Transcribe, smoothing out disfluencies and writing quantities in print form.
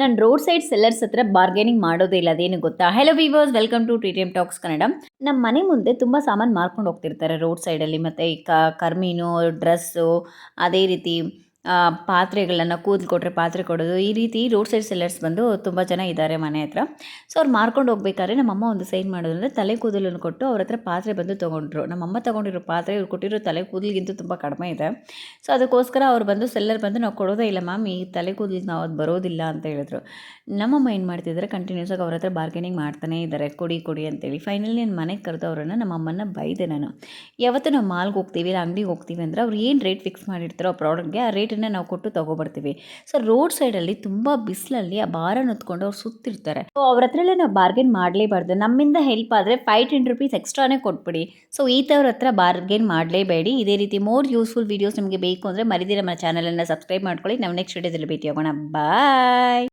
ನಾನು road side sellers ಹತ್ರ bargaining ಮಾಡೋದೇ ಇಲ್ಲ. ಅದೇನು ಗೊತ್ತಾ? Hello viewers, welcome to TTM talks Kannada. ನಮ್ಮ ಮನೆ ಮುಂದೆ ತುಂಬ ಸಾಮಾನು ಮಾರ್ಕೊಂಡು ಹೋಗ್ತಿರ್ತಾರೆ ರೋಡ್ ಸೈಡಲ್ಲಿ. ಮತ್ತು ಈ ಕರ್ಮೀನು, ಡ್ರೆಸ್ಸು, ಅದೇ ರೀತಿ ಪಾತ್ರೆಗಳನ್ನು ಕೂದಲು ಕೊಟ್ಟರೆ ಪಾತ್ರೆ ಕೊಡೋದು, ಈ ರೀತಿ ರೋಡ್ ಸೈಡ್ ಸೆಲ್ಲರ್ಸ್ ಬಂದು ತುಂಬ ಜನ ಇದ್ದಾರೆ ಮನೆ ಹತ್ರ. ಸೊ ಅವ್ರು ಮಾರ್ಕೊಂಡು ಹೋಗ್ಬೇಕಾದ್ರೆ ನಮ್ಮಮ್ಮ ಒಂದು ಸೈನ್ ಮಾಡೋದಂದರೆ ತಲೆ ಕೂದಲನ್ನು ಕೊಟ್ಟು ಅವ್ರ ಹತ್ರ ಪಾತ್ರೆ ಬಂದು ತೊಗೊಂಡ್ರು. ನಮ್ಮಮ್ಮ ತೊಗೊಂಡಿರೋ ಪಾತ್ರೆ ಇವ್ರು ಕೊಟ್ಟಿರೋ ತಲೆ ಕೂದಲಿಗಿಂತೂ ತುಂಬ ಕಡಿಮೆ ಇದೆ. ಸೊ ಅದಕ್ಕೋಸ್ಕರ ಅವ್ರು ಬಂದು ಸೆಲ್ಲರ್ ಬಂದು ನಾವು ಕೊಡೋದೇ ಇಲ್ಲ ಮ್ಯಾಮ್, ಈ ತಲೆ ಕೂದಲಿಗೆ ನಾವು ಅದು ಬರೋದಿಲ್ಲ ಅಂತ ಹೇಳಿದ್ರು. ನಮ್ಮಮ್ಮ ಏನು ಮಾಡ್ತಿದ್ದಾರೆ, ಕಂಟಿನ್ಯೂಸ್ ಆಗಿ ಅವ್ರ ಹತ್ರ ಬಾರ್ಗೇನಿಂಗ್ ಮಾಡ್ತಾನೇ ಇದ್ದಾರೆ, ಕೊಡಿ ಕೊಡಿ ಅಂತೇಳಿ. ಫೈನಲಿ ನಾನು ಮನೆಗೆ ಕರೆದು ಅವರನ್ನು, ನಮ್ಮಮ್ಮನ ಬೈದೆ ನಾನು. ಯಾವತ್ತು ನಾವು ಮಾಲ್ಗೆ ಹೋಗ್ತೀವಿ ಇಲ್ಲ ಅಂಗಡಿಗೆ ಹೋಗ್ತೀವಿ ಅಂದರೆ ಅವ್ರು ಏನು ರೇಟ್ ಫಿಕ್ಸ್ ಮಾಡಿರ್ತಾರೋ ಆ ಪ್ರಾಡಕ್ಟ್ಗೆ ಆ ರೇಟನ್ನು ನಾವು ಕೊಟ್ಟು ತೊಗೊಬರ್ತೀವಿ. ಸೊ ರೋಡ್ ಸೈಡಲ್ಲಿ ತುಂಬ ಬಿಸಿಲಲ್ಲಿ ಆ ಭಾರನ ಹೊತ್ಕೊಂಡು ಅವ್ರು ಸುತ್ತಿರ್ತಾರೆ. ಸೊ ಅವ್ರ ಹತ್ರ ಎಲ್ಲ ನಾವು ಬಾರ್ಗೇನ್ ಮಾಡಲೇಬಾರ್ದು. ನಮ್ಮಿಂದ ಹೆಲ್ಪ್ ಆದರೆ 5-10 ರುಪೀಸ್ ಎಕ್ಸ್ಟ್ರಾನೇ ಕೊಟ್ಬಿಡಿ. ಸೊ ಈ ಥರ ಹತ್ರ ಬಾರ್ಗೇನ್ ಮಾಡಲೇಬೇಡಿ. ಇದೇ ರೀತಿ ಮೋರ್ ಯೂಸ್ಫುಲ್ ವೀಡಿಯೋಸ್ ನಿಮಗೆ ಬೇಕು ಅಂದರೆ ಮರಿದಿರ ನಮ್ಮ ಚಾನಲನ್ನು ಸಬ್ಸ್ಕ್ರೈಬ್ ಮಾಡ್ಕೊಳ್ಳಿ. ನಾವು ನೆಕ್ಸ್ಟ್ ವಿಡಿಯೋದಲ್ಲಿ ಭೇಟಿ ಆಗೋಣ. ಬಾಯ್.